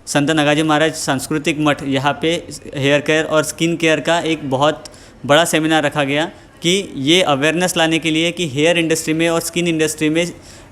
संत नगाजी महाराज सांस्कृतिक मठ यहाँ पे हेयर केयर और स्किन केयर का एक बहुत बड़ा सेमिनार रखा गया कि ये अवेयरनेस लाने के लिए कि हेयर इंडस्ट्री में और स्किन इंडस्ट्री में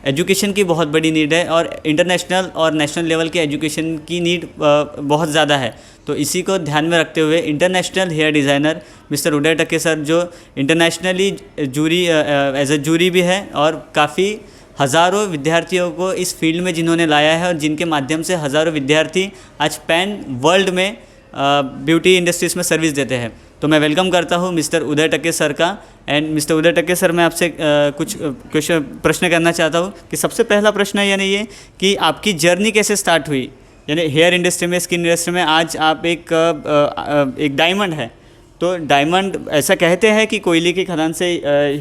एजुकेशन की बहुत बड़ी नीड है और इंटरनेशनल और नेशनल लेवल के एजुकेशन की नीड बहुत ज़्यादा है। तो इसी को ध्यान में रखते हुए international hair designer mister Uday Takke sir, जो internationally jury as a jury भी है और काफ़ी हज़ारों विद्यार्थियों को इस फील्ड में जिन्होंने लाया है और जिनके माध्यम से हज़ारों विद्यार्थी आज पैन वर्ल्ड में ब्यूटी इंडस्ट्रीज़ में सर्विस देते हैं। तो मैं वेलकम करता हूँ मिस्टर उदय टक्के सर का। And mister Uday Takke sir, मैं आपसे कुछ प्रश्न करना चाहता हूँ कि सबसे पहला प्रश्न है यानी ये कि आपकी जर्नी कैसे स्टार्ट हुई, यानी हेयर इंडस्ट्री में, स्किन इंडस्ट्री में। आज आप एक डायमंड है, तो डायमंड ऐसा कहते हैं कि कोयले की खदान से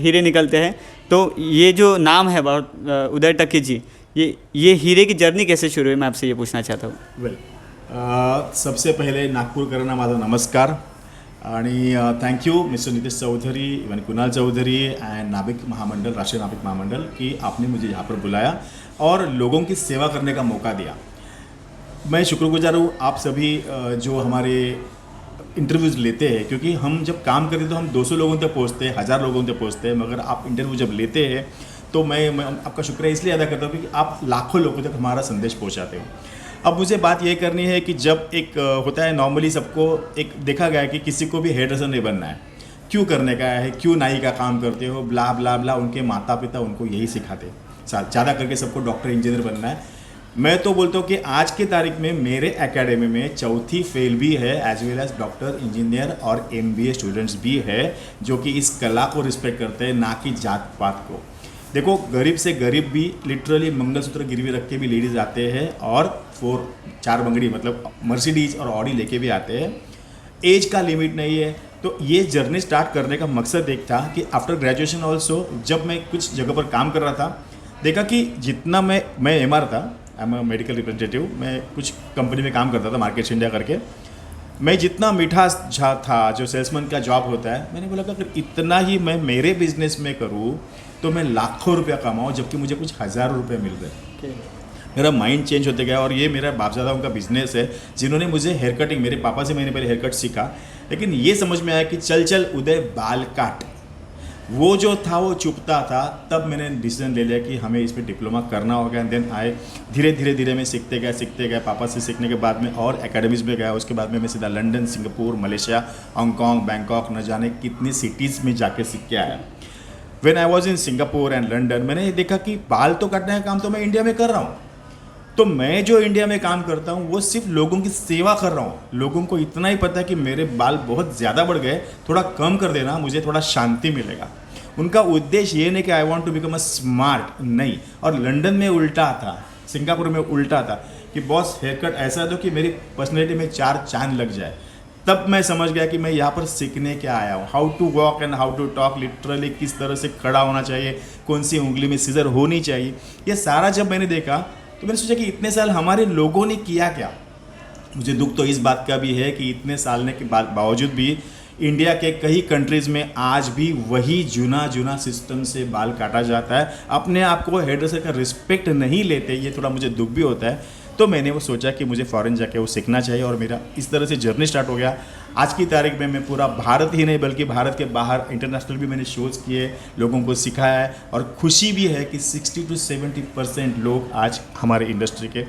हीरे निकलते हैं, तो ये जो नाम है बहुत उदय टक्के जी, ये हीरे की जर्नी कैसे शुरू हुई, मैं आपसे ये पूछना चाहता हूँ। सबसे पहिले नागपूरकरांना माझा नमस्कार आणि thank you mister Nitesh Chaudhari, even Kunal Chaudhari and Navik Mahamandal, राष्ट्रीय नाविक महामंडल, कि आपने मुझे यहाँ पर बुलाया और लोगों की सेवा करने का मौका दिया। मैं शुक्रगुजार हूँ आप सभी जो हमारे इंटरव्यूज़ लेते हैं, क्योंकि हम जब काम करते तो हम 200 लोगों तक पहुँचते हैं, 1000 लोगों तक पहुँचते हैं, मगर आप इंटरव्यू जब लेते हैं तो मैं आपका शुक्रिया इसलिए अदा करता हूँ कि आप लाखों लोगों तक हमारा संदेश पहुँचाते हो। अब मुझे बात ये करनी है कि जब एक होता है, नॉर्मली सबको एक देखा गया है कि किसी को भी हेयर ड्रेसर नहीं बनना है, क्यों करने का है, क्यों नाई का काम करते हो, ब्ला ब्ला ब्ला, उनके माता पिता उनको यही सिखाते, ज़्यादा करके सबको डॉक्टर इंजीनियर बनना है। मैं तो बोलता हूँ कि आज की तारीख में मेरे एकेडमी में चौथी फेल भी है, as well as doctor, engineer और MBA स्टूडेंट्स भी है, जो कि इस कला को रिस्पेक्ट करते हैं, ना कि जात पात को। देखो, गरीब से गरीब भी लिटरली मंगलसूत्र गिरवी रख के भी लेडीज़ आते हैं और 4 बंगड़ी मतलब मर्सिडीज और ऑडी लेके भी आते हैं। एज का लिमिट नहीं है। तो ये जर्नी स्टार्ट करने का मकसद एक था कि आफ्टर ग्रेजुएशन ऑल्सो, जब मैं कुछ जगह पर काम कर रहा था, देखा कि जितना मैं MR था, आई एम मेडिकल रिप्रेजेंटेटिव, मैं कुछ कंपनी में काम करता था, मार्केट इंडिया करके। मैं जितना मीठा था, जो सेल्समैन का जॉब होता है, मैंने बोला कि अगर इतना ही मैं मेरे बिजनेस में करूँ तो मैं लाखों रुपया कमाऊँ, जबकि मुझे कुछ हज़ारों रुपये मिल रहे। मेरा माइंड चेंज होते गया और ये मेरा बापदादाओं का बिजनेस है, जिन्होंने मुझे हेयर कटिंग, मेरे पापा से मैंने पहले हेयर कट सीखा, लेकिन ये समझ में आया कि चल उदय बाल काट, वो जो था वो चुपता था। तब मैंने डिसीजन ले लिया कि हमें इस पर डिप्लोमा करना होगा। एंड देन आए धीरे धीरे मैं सीखते गया। पापा से सीखने के बाद में और एकेडमीज़ में गया। उसके बाद में मैं सीधा London, Singapore, Malaysia, Hong Kong, Bangkok, न जाने कितनी सिटीज़ में जाके सीख के आया। When I was in Singapore and London, मैंने ये देखा कि बाल तो काटने का काम तो मैं इंडिया में कर रहा हूँ, तो मैं जो इंडिया में काम करता हूँ वो सिर्फ लोगों की सेवा कर रहा हूँ। लोगों को इतना ही पता है कि मेरे बाल बहुत ज़्यादा बढ़ गए, थोड़ा कम कर देना, मुझे थोड़ा शांति मिलेगा। उनका उद्देश्य ये नहीं कि I want to become a smart, नहीं। और लंदन में उल्टा था, सिंगापुर में उल्टा था कि बॉस हेयर कट ऐसा दो कि मेरी पर्सनैलिटी में 4 चांद लग जाए। तब मैं समझ गया कि मैं यहाँ पर सीखने क्या आया हूँ, how to walk and how to talk, literally किस तरह से खड़ा होना चाहिए, कौन सी उंगली में सीजर होनी चाहिए। ये सारा जब मैंने देखा तो मैंने सोचा कि इतने साल हमारे लोगों ने किया क्या। मुझे दुख तो इस बात का भी है कि इतने साल के बावजूद भी इंडिया के कई कंट्रीज़ में आज भी वही जूना सिस्टम से बाल काटा जाता है। अपने आप को हेयर ड्रेसर का रिस्पेक्ट नहीं लेते, ये थोड़ा मुझे दुख भी होता है। तो मैंने वो सोचा कि मुझे फ़ॉरेन जाके वो सीखना चाहिए और मेरा इस तरह से जर्नी स्टार्ट हो गया। आज की तारीख में मैं पूरा भारत ही नहीं बल्कि भारत के बाहर इंटरनेशनल भी मैंने शोज़ किए, लोगों को सिखाया है। और खुशी भी है कि 60 to 70% लोग आज हमारे इंडस्ट्री के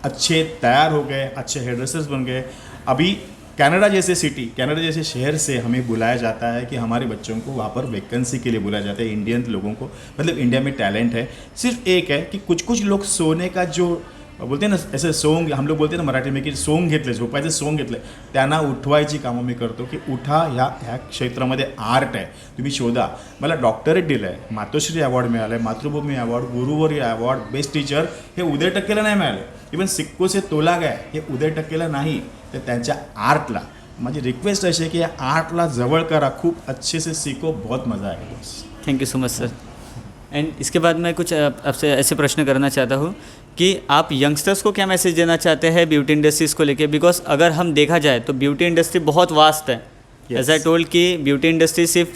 अच्छे तैयार हो गए, अच्छे हेयर ड्रेसर्स बन गए। अभी कनाडा जैसे सिटी, कनाडा जैसे शहर से हमें बुलाया जाता है कि हमारे बच्चों को वहाँ पर वैकेंसी के लिए बुलाया जाता है। इंडियन लोगों को, मतलब इंडिया में टैलेंट है, सिर्फ एक है कि कुछ लोग सोने का जो बोलते हैं ना, ऐसे सोंग हम लोग बोलते हैं ना मराठी में, की सोंग घेतले, झोपायचे सोंग घेतले, त्यांना उठवायची कामं मी करतो की उठा, ह्या क्षेत्रामध्ये आर्ट आहे, तुम्ही शोधा। मला डॉक्टरेट दिलं आहे, मातोश्री अवॉर्ड मिळाला आहे, मातृभूमी अवॉर्ड, गुरुवर्य अवॉर्ड, बेस्ट टीचर, हे उदय टक्केला नाही मिळाले। इवन सिक्को से तोला गया हे उदय टक्केला नाही, तर त्यांच्या आर्टला। माझी रिक्वेस्ट अशी आहे की या आर्टला जवळ करा, खूप अच्छे से सीखो, बहुत मज़ा आएगा। बस thank you so much sir. And इसके बाद मैं कुछ आपसे ऐसे प्रश्न करना चाहता हूँ कि आप यंगस्टर्स को क्या मैसेज देना चाहते हैं ब्यूटी इंडस्ट्रीज़ को लेके, बिकॉज अगर हम देखा जाए तो ब्यूटी इंडस्ट्री बहुत वास्ट है। एज आई टोल्ड कि ब्यूटी इंडस्ट्री सिर्फ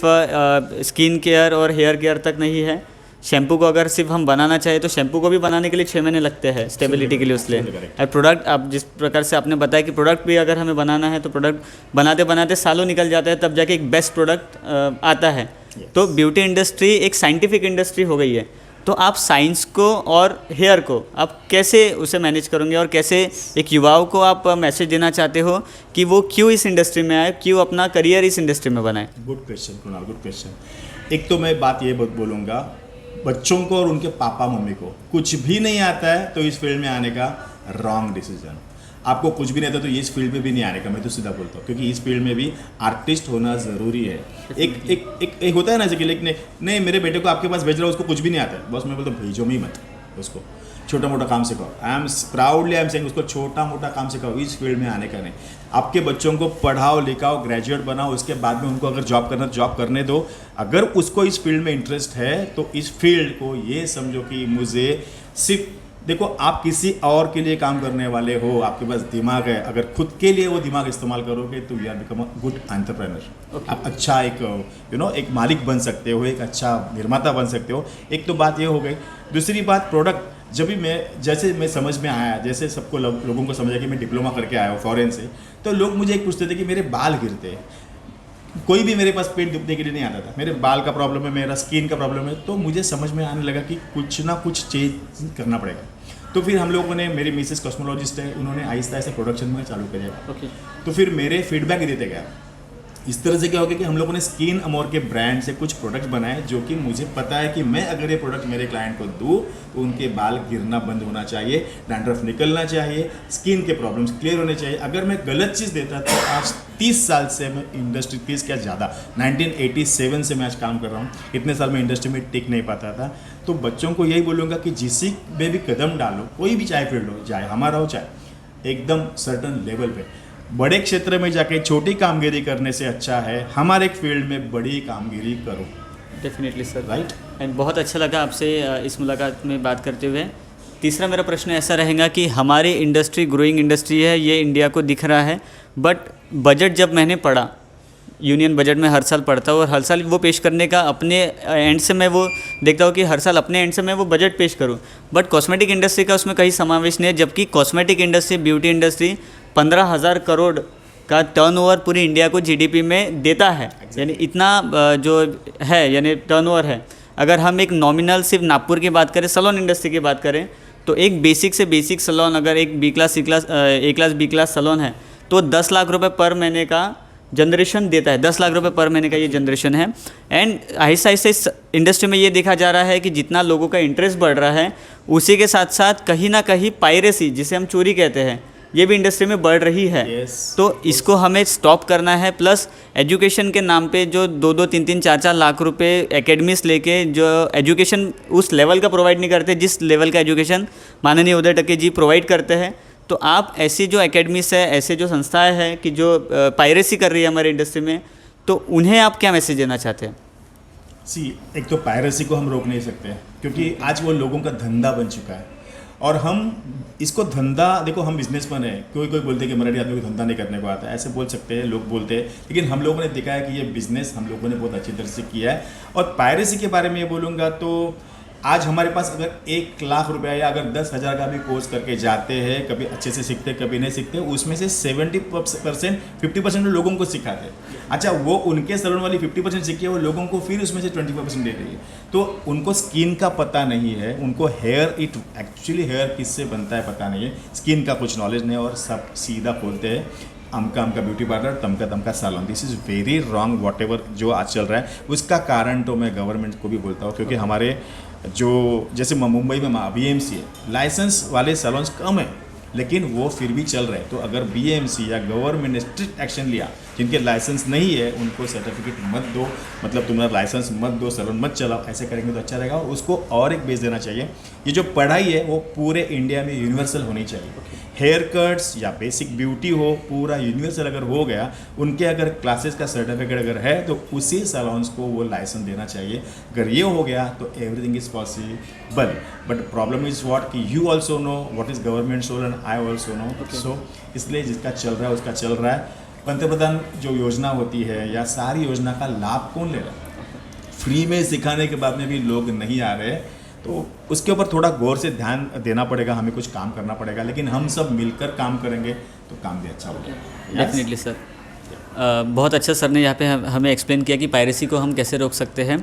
स्किन केयर और हेयर केयर तक नहीं है, शैम्पू को अगर सिर्फ हम बनाना चाहे तो शैम्पू को भी बनाने के लिए 6 महीने लगते हैं स्टेबिलिटी के लिए उसके Absolutely लिए। correct. और प्रोडक्ट आप जिस प्रकार से आपने बताया कि प्रोडक्ट भी अगर हमें बनाना है तो प्रोडक्ट बनाते बनाते सालों निकल जाता है, तब जाके एक बेस्ट प्रोडक्ट आता है। Yes. तो ब्यूटी इंडस्ट्री एक साइंटिफिक इंडस्ट्री हो गई है। तो आप साइंस को और हेयर को आप कैसे उसे मैनेज करोगे और कैसे एक युवाओं को आप मैसेज देना चाहते हो कि वो क्यों इस इंडस्ट्री में आए, क्यों अपना करियर इस इंडस्ट्री में बनाए? Good question Kunal, good question. एक तो मैं बात ये बोलूँगा, बच्चों को और उनके पापा मम्मी को कुछ भी नहीं आता है तो इस फील्ड में आने का रॉन्ग डिसीजन। आपको कुछ भी नहीं आता तो इस फील्ड में भी नहीं आने का, मैं तो सीधा बोलता हूँ, क्योंकि इस फील्ड में भी आर्टिस्ट होना ज़रूरी है। एक होता है ना जैसे कि नहीं मेरे बेटे को आपके पास भेज रहा हूँ, उसको कुछ भी नहीं आता है, बस मैं बोलता हूँ भेजो ही मत उसको, छोटा मोटा काम सिखाओ। आई एम सेइंग उसको छोटा मोटा काम सिखाओ, इस फील्ड में आने का नहीं। आपके बच्चों को पढ़ाओ लिखाओ, ग्रेजुएट बनाओ, उसके बाद में उनको अगर जॉब करना जॉब करने दो। अगर उसको इस फील्ड में इंटरेस्ट है तो इस फील्ड को ये समझो कि मुझे सिर्फ देखो, आप किसी और के लिए काम करने वाले हो, आपके पास दिमाग है, अगर खुद के लिए वो दिमाग इस्तेमाल करोगे तो you are become a good entrepreneur. आप अच्छा एक एक मालिक बन सकते हो, एक अच्छा निर्माता बन सकते हो। एक तो बात ये हो गई। दूसरी बात प्रोडक्ट, जब भी मैं समझ में आया, जैसे सबको लोगों को समझा कि मैं डिप्लोमा करके आया हूँ फॉरेन से, तो लोग मुझे एक पूछते थे कि मेरे बाल गिरते हैं। कोई भी मेरे पास पेट दुखने के लिए नहीं आता था, मेरे बाल का प्रॉब्लम है, मेरा स्किन का प्रॉब्लम है। तो मुझे समझ में आने लगा कि कुछ ना कुछ चेंज करना पड़ेगा। तो फिर हम लोगों ने, मेरी मिसेस कॉस्मोलॉजिस्ट है, उन्होंने आहिस्ता आहिस्ता प्रोडक्शन में चालू किया। ओके। तो फिर मेरे फीडबैक देते गया। इस तरह से क्या हो गया कि हम लोगों ने स्किन अमोर के ब्रांड से कुछ प्रोडक्ट बनाए, जो कि मुझे पता है कि मैं अगर ये प्रोडक्ट मेरे क्लाइंट को दूँ तो उनके बाल गिरना बंद होना चाहिए, डैंड्रफ निकलना चाहिए, स्किन के प्रॉब्लम्स क्लियर होने चाहिए। अगर मैं गलत चीज़ देता तो आज 30 साल से मैं इंडस्ट्री, 30 क्या ज़्यादा, 1987 से मैं आज काम कर रहा हूँ, इतने साल मैं इंडस्ट्री में टिक नहीं पाता था। तो बच्चों को यही बोलूँगा कि जिसी में भी कदम डालो, कोई भी चाहे फील्ड हो, चाहे हमारा हो चाहे एकदम सर्टन लेवल पे, बड़े क्षेत्र में जाके छोटी कामगिरी करने से अच्छा है हमारे फील्ड में बड़ी कामगिरी करो। Definitely sir, right. एंड बहुत अच्छा लगा आपसे इस मुलाकात में बात करते हुए। तीसरा मेरा प्रश्न ऐसा रहेगा कि हमारी इंडस्ट्री ग्रोइंग इंडस्ट्री है, ये इंडिया को दिख रहा है, बट बजट जब मैंने पढ़ा, यूनियन बजट में हर साल पढ़ता हूँ और हर साल वो पेश करने का अपने एंड से मैं वो देखता हूँ कि हर साल अपने एंड से मैं वो बजट पेश करूँ, बट कॉस्मेटिक इंडस्ट्री का उसमें कहीं समावेश नहीं है। जबकि cosmetic industry, beauty industry 15,000 crore का टर्नओवर पूरी इंडिया को जीडीपी में देता है। यानी इतना जो है, यानी टर्नओवर है। अगर हम एक नॉमिनल सिर्फ नागपुर की बात करें, सलोन इंडस्ट्री की बात करें, तो एक बेसिक से बेसिक सलोन, अगर एक बी क्लास, सी क्लास, ए क्लास, बी क्लास सलोन है तो 10 लाख रुपए पर महीने का जनरेशन देता है। 10 लाख रुपए पर महीने का ये जनरेशन है। एंड आहिस्ता आहिस्ता इस इंडस्ट्री में ये देखा जा रहा है कि जितना लोगों का इंटरेस्ट बढ़ रहा है, उसी के साथ साथ कहीं ना कहीं पायरेसी, जिसे हम चोरी कहते हैं, ये भी इंडस्ट्री में बढ़ रही है। Yes. तो इसको हमें स्टॉप करना है। प्लस एजुकेशन के नाम पे जो 2-2, 3-3, 4-4 लाख रुपए एकेडमीज लेके जो एजुकेशन उस लेवल का प्रोवाइड नहीं करते जिस लेवल का एजुकेशन माननीय उदय टक्के जी प्रोवाइड करते हैं। तो आप ऐसी जो एकेडमीज है, ऐसे जो संस्थाएं हैं कि जो पायरेसी कर रही है हमारी इंडस्ट्री में, तो उन्हें आप क्या मैसेज देना चाहते हैं? एक तो पायरेसी को हम रोक नहीं सकते, क्योंकि आज वो लोगों का धंधा बन चुका है। और हम इसको धंधा, देखो हम बिजनेसमैन है, कोई बोलते हैं कि मराठी आदमी को धंधा नहीं करने को आता है, ऐसे बोल सकते हैं, लोग बोलते हैं, लेकिन हम लोगों ने देखा है कि ये बिजनेस हम लोगों ने बहुत अच्छी तरह से किया है। और पायरेसी के बारे में ये बोलूँगा तो आज हमारे पास अगर 1 लाख रुपया या अगर 10,000 का भी कोर्स करके जाते हैं, कभी अच्छे से सीखते कभी नहीं सीखते, उसमें से 70%, 50% लोगों को सिखाते हैं। अच्छा, वो उनके सलोन वाली 50% सीखी है, वो लोगों को फिर उसमें से 25% दे रही है। तो उनको स्किन का पता नहीं है, उनको एक्चुअली हेयर किससे बनता है पता नहीं है, स्किन का कुछ नॉलेज नहीं है, और सब सीधा बोलते हैं अमका ब्यूटी पार्लर, तमका salon. This is very wrong. Whatever जो आज चल रहा है, उसका कारण तो मैं गवर्नमेंट को भी बोलता हूँ, क्योंकि हमारे जो जैसे मुंबई में BAMC है, लाइसेंस वाले सैलून्स कम है, लेकिन वो फिर भी चल रहे हैं। तो अगर BAMC या गवर्नमेंट ने स्ट्रिक्ट एक्शन लिया, जिनके लाइसेंस नहीं है उनको सर्टिफिकेट मत दो, मतलब तुम्हारा लाइसेंस मत दो, सैलून मत चलाओ, ऐसे करेंगे तो अच्छा रहेगा। और उसको और एक बेस देना चाहिए, ये जो पढ़ाई है वो पूरे इंडिया में यूनिवर्सल होनी चाहिए। हेयर कट्स या बेसिक ब्यूटी हो, पूरा यूनिवर्सल अगर हो गया, उनके अगर क्लासेस का सर्टिफिकेट अगर है तो उसी सैलून्स को वो लाइसेंस देना चाहिए। अगर ये हो गया तो everything is possible. But problem is what कि you also know what is government role and I also know. So इसलिए जिसका चल रहा है उसका चल रहा है। पंतप्रधान जो योजना होती है या सारी योजना का लाभ कौन ले रहा है? फ्री में सिखाने के बाद में भी लोग नहीं आ रहे, तो उसके ऊपर थोड़ा गौर से ध्यान देना पड़ेगा, हमें कुछ काम करना पड़ेगा, लेकिन हम सब मिलकर काम करेंगे तो काम भी अच्छा होगा। डेफिनेटली सर, बहुत अच्छा सर ने यहाँ पे हमें एक्सप्लेन किया कि पायरेसी को हम कैसे रोक सकते हैं।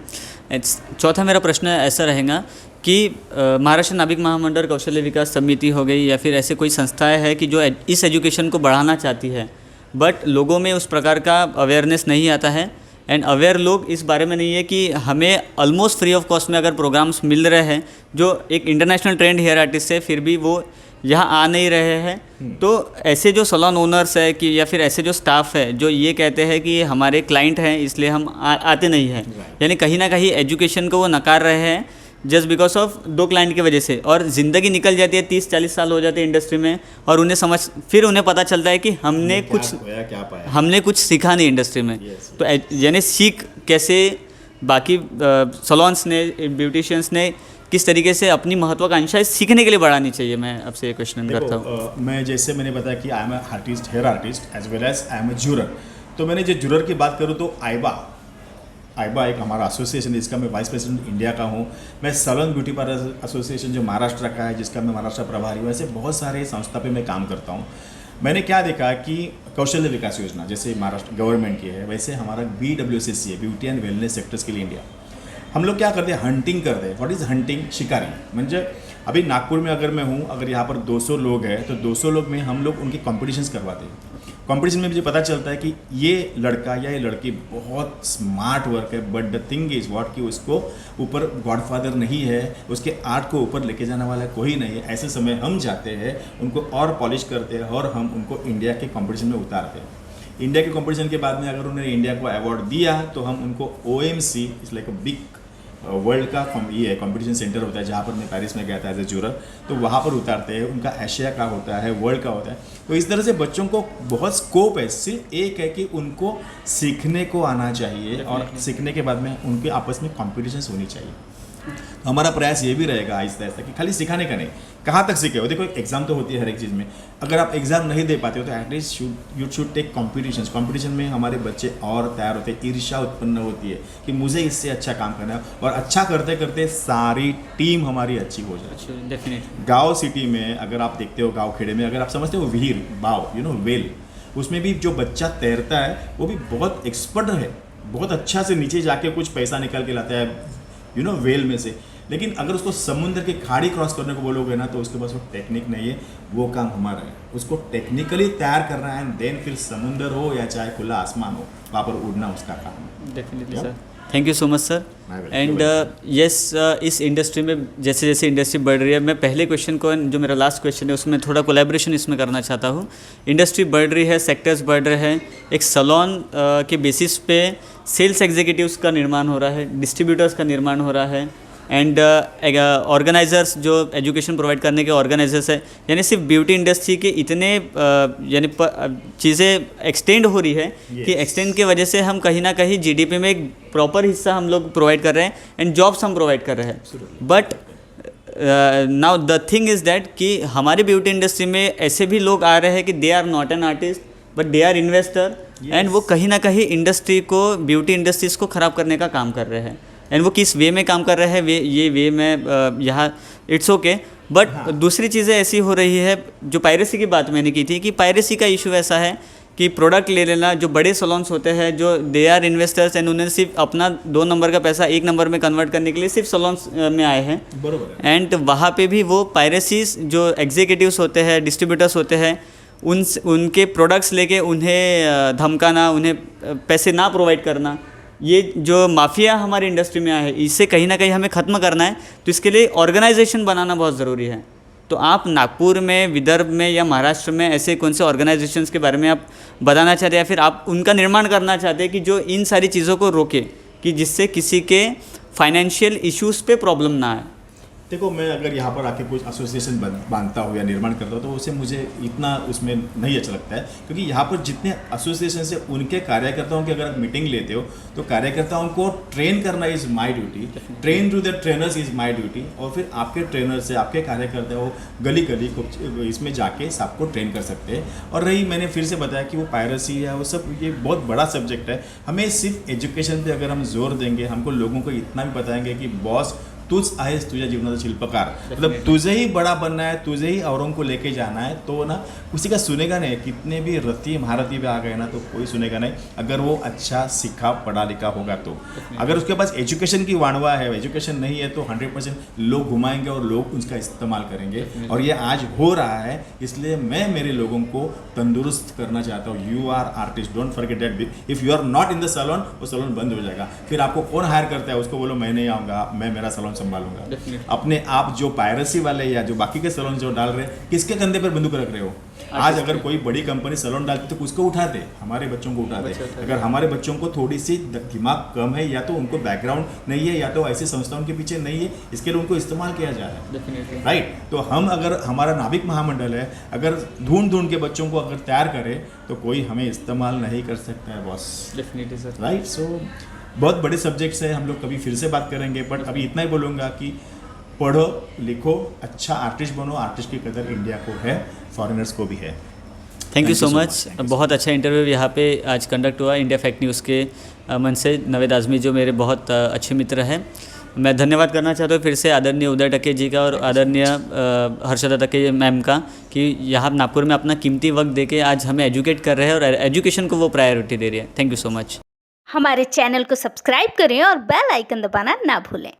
चौथा मेरा प्रश्न ऐसा रहेगा कि महाराष्ट्र नाविक महामंडल कौशल्य विकास समिति हो गई या फिर ऐसे कोई संस्थाएं हैं कि जो इस एजुकेशन को बढ़ाना चाहती है, बट लोगों में उस प्रकार का अवेयरनेस नहीं आता है, एंड अवेयर लोग इस बारे में नहीं है कि हमें ऑलमोस्ट फ्री ऑफ कॉस्ट में अगर प्रोग्राम्स मिल रहे हैं जो एक इंटरनेशनल ट्रेंड हेयर आर्टिस्ट है, फिर भी वो यहाँ आ नहीं रहे हैं। तो ऐसे जो सैलून ओनर्स है कि या फिर ऐसे जो स्टाफ है जो ये कहते हैं कि हमारे क्लाइंट हैं इसलिए हम आते नहीं हैं, यानी कहीं ना कहीं एजुकेशन को वो नकार रहे हैं जस्ट बिकॉज ऑफ 2 क्लाइंट की वजह से, और ज़िंदगी निकल जाती है, 30-40 साल हो जाते हैं इंडस्ट्री में, और फिर उन्हें पता चलता है कि हमने कुछ सीखा नहीं इंडस्ट्री में। तो यानी सीख कैसे बाकी सैलून्स ने, ब्यूटिशियंस ने किस तरीके से अपनी महत्वाकांक्षाएं सीखने के लिए बढ़ानी चाहिए, मैं आपसे ये क्वेश्चन करता हूँ। मैं जैसे मैंने बताया कि I am artist, hair artist as well as I am a juror. तो मैंने जो ज्यूरर की बात करूँ तो आइबा एक हमारा एसोसिएशन है जिसका मैं वाइस प्रेसिडेंट इंडिया का हूँ। मैं सैलून ब्यूटी पार्लर एसोसिएशन जो महाराष्ट्र का है जिसका मैं महाराष्ट्र प्रभारी हूँ। ऐसे बहुत सारे संस्था पे मैं काम करता हूँ। मैंने क्या देखा कि कौशल्य विकास योजना जैसे महाराष्ट्र गवर्नमेंट की है, वैसे हमारा BWCC है, ब्यूटी एंड वेलनेस सेक्टर्स के लिए इंडिया। हम लोग क्या करते हैं, हंटिंग करते हैं। What is hunting? शिकारी। म्हणजे अभी नागपुर में अगर मैं हूँ, अगर यहाँ पर 200 लोग हैं तो 200 लोग में हम लोग उनके कॉम्पिटिशन्स करवाते हैं। कॉम्पिटिशन में मुझे पता चलता है कि ये लड़का या ये लड़की बहुत स्मार्ट वर्क है, but the thing is what कि उसको ऊपर गॉडफादर नहीं है, उसके आर्ट को ऊपर लेके जाने वाला कोई नहीं है। ऐसे समय हम जाते हैं, उनको और पॉलिश करते हैं और हम उनको इंडिया के कॉम्पिटिशन में उतारते हैं। इंडिया के कॉम्पिटिशन के बाद में अगर उन्होंने इंडिया को अवार्ड दिया तो हम उनको OMC is like a big world का ये कॉम्पिटिशन सेंटर होता है जहाँ पर मैं पेरिस में गया था एज ए ज्यूरर, तो वहाँ पर उतारते हैं। उनका एशिया का होता है, वर्ल्ड का होता है। तो इस तरह से बच्चों को बहुत स्कोप है। सिर्फ एक है कि उनको सीखने को आना चाहिए और सीखने के बाद में उनके आपस में कॉम्पिटिशन्स होनी चाहिए। हमारा प्रयास ये भी रहेगा आहिस्ता आहिस्ता कि खाली सिखाने का नहीं, कहाँ तक सीखे हो। देखो एग्जाम तो होती है हर एक चीज़ में, अगर आप एग्जाम नहीं दे पाते हो तो at least you should take competitions. Competition में हमारे बच्चे और तैयार होते हैं, ईर्ष्या उत्पन्न होती है कि मुझे इससे अच्छा काम करना है, और अच्छा करते करते सारी टीम हमारी अच्छी हो जाती है। डेफिनेटली गाँव सिटी में अगर आप देखते हो, गाँव खेड़े में अगर आप समझते हो विहीर बाव वेल, उसमें भी जो बच्चा तैरता है वो भी बहुत एक्सपर्ट है, बहुत अच्छा से नीचे जाके कुछ पैसा निकाल के लाता है वेल में से। लेकिन अगर उसको समुद्र की खाड़ी क्रॉस करने को बोलोगे ना तो उसके पास वो टेक्निक नहीं है। वो काम हमारा है, उसको टेक्निकली तैयार करना है, देन फिर समुद्र हो या चाहे खुला आसमान हो, वहाँ पर उड़ना उसका काम है। Definitely sir, thank you so much sir. And yes, इस इंडस्ट्री में जैसे जैसे इंडस्ट्री बढ़ रही है, मैं पहले क्वेश्चन को, जो मेरा लास्ट क्वेश्चन है उसमें थोड़ा कोलैबोरेशन इसमें करना चाहता हूँ। इंडस्ट्री बढ़ रही है, सेक्टर्स बढ़ रहे हैं, एक सैलून के बेसिस पे सेल्स एग्जीक्यूटिव्स का निर्माण हो रहा है, डिस्ट्रीब्यूटर्स का निर्माण हो रहा है, एंड ऑर्गेनाइजर्स जो एजुकेशन प्रोवाइड करने के ऑर्गेनाइजर्स है, यानी सिर्फ ब्यूटी इंडस्ट्री के इतने यानी चीज़ें एक्सटेंड हो रही है कि एक्सटेंड की वजह से हम कहीं ना कहीं GDP में एक प्रॉपर हिस्सा हम लोग प्रोवाइड कर रहे हैं एंड जॉब्स हम प्रोवाइड कर रहे हैं। But now the thing is that कि हमारी ब्यूटी इंडस्ट्री में ऐसे भी लोग आ रहे हैं कि they are not an artist but they are investor, and वो कहीं ना कहीं इंडस्ट्री को, ब्यूटी इंडस्ट्रीज़ को ख़राब करने का काम कर रहे हैं। एंड वो किस वे में काम कर रहे हैं, ये वे में यहाँ इट्स ओके। बट दूसरी चीज़ें ऐसी हो रही है, जो पायरेसी की बात मैंने की थी कि पायरेसी का इशू ऐसा है कि प्रोडक्ट ले लेना, जो बड़े सैलून्स होते हैं जो दे आर इन्वेस्टर्स एंड उन्हें सिर्फ अपना 2 नंबर का पैसा 1 नंबर में कन्वर्ट करने के लिए सिर्फ सैलून्स में आए हैं। बरोबर। एंड वहाँ पे भी वो पायरेसीज जो एग्जीक्यूटिव्स होते हैं, डिस्ट्रीब्यूटर्स होते हैं, उनके प्रोडक्ट्स लेके उन्हें धमकाना, उन्हें पैसे ना प्रोवाइड करना, ये जो माफिया हमारी इंडस्ट्री में आया है, इससे कहीं ना कहीं हमें ख़त्म करना है। तो इसके लिए ऑर्गेनाइजेशन बनाना बहुत ज़रूरी है। तो आप नागपुर में, विदर्भ में या महाराष्ट्र में ऐसे कौन से ऑर्गेनाइजेशंस के बारे में आप बताना चाहते हैं या फिर आप उनका निर्माण करना चाहते हैं कि जो इन सारी चीज़ों को रोके, कि जिससे किसी के फाइनेंशियल इश्यूज़ पे प्रॉब्लम ना आए? देखो, मैं अगर यहाँ पर आके कुछ एसोसिएशन बांधता हूँ या निर्माण करता हूँ तो उसे मुझे इतना उसमें नहीं अच्छा लगता है, क्योंकि यहाँ पर जितने एसोसिएशन से उनके कार्यकर्ताओं की अगर आप मीटिंग लेते हो तो कार्यकर्ताओं को ट्रेन करना is my duty, train to the trainers is my duty, और फिर आपके ट्रेनर से आपके कार्यकर्ता वो गली गली को इसमें जाके सबको ट्रेन कर सकते हैं। और रही, मैंने फिर से बताया कि वो पायरेसी है वो सब, ये बहुत बड़ा सब्जेक्ट है। हमें सिर्फ एजुकेशन पे अगर हम जोर देंगे, हमको लोगों को इतना भी बताएंगे कि बॉस तूच आहेस तुझ्या जीवनाचा शिल्पकार, मतलब तुझे ही बड़ा बनना है, तुझे ही औरों को लेके जाना है, तो ना किसी का सुनेगा नहीं। कितने भी रत्ती महारथी भी आ गए ना तो कोई सुनेगा नहीं, अगर वो अच्छा सीखा पढ़ा लिखा होगा तो। अगर उसके पास एजुकेशन की वाणवा है, एजुकेशन नहीं है, तो 100% लोग घुमाएंगे और लोग उसका इस्तेमाल करेंगे, और ये आज हो रहा है। इसलिए मैं मेरे लोगों को तंदुरुस्त करना चाहता हूँ। You are artist, don't forget that. If you are not in the salon, वो सैलून बंद हो जाएगा। फिर आपको कौन हायर करता है, उसको बोलो मैं नहीं आऊँगा, मैं मेरा सैलून संभालूंगा। अपने आप जो पायरेसी वाले या जो बाकी के सैलून जो डाल रहे, किसके कंधे पर बंदूक रख रहे हो? आज अगर कोई बड़ी कंपनी सैलून डालती तो उसको उठाते, हमारे बच्चों को उठाते। अगर हमारे बच्चों को थोड़ी सी दिमाग कम है, या तो उनको बैकग्राउंड नहीं है, या तो ऐसी संस्थाओं के पीछे नहीं है, इसके लिए उनको इस्तेमाल किया जा रहा है, राइट। तो हम, अगर हमारा नाविक महामंडल है, अगर ढूंढ के बच्चों को अगर तैयार करे तो कोई हमें इस्तेमाल नहीं कर सकता है बॉस, डेफिनेटली सर, राइट। सो बहुत बड़े सब्जेक्ट्स है, हम लोग कभी फिर से बात करेंगे, बट अभी इतना ही बोलूँगा कि पढ़ो लिखो, अच्छा आर्टिस्ट बनो। आर्टिस्ट की कदर इंडिया को है, फॉरेनर्स को भी है। Thank you so much. बहुत अच्छा इंटरव्यू यहाँ पे आज कंडक्ट हुआ इंडिया फैक्ट न्यूज़ के मन से। नवेद आज़मी जो मेरे बहुत अच्छे मित्र हैं, मैं धन्यवाद करना चाहता हूँ फिर से आदरणीय उदय टके जी का और आदरणीय हर्षदा टके मैम का, कि यहाँ नागपुर में अपना कीमती वक्त देके आज हमें एजुकेट कर रहे हैं और एजुकेशन को वो प्रायोरिटी दे रही है। Thank you so much. हमारे चैनल को सब्सक्राइब करें और बेल आइकन दबाना ना भूलें।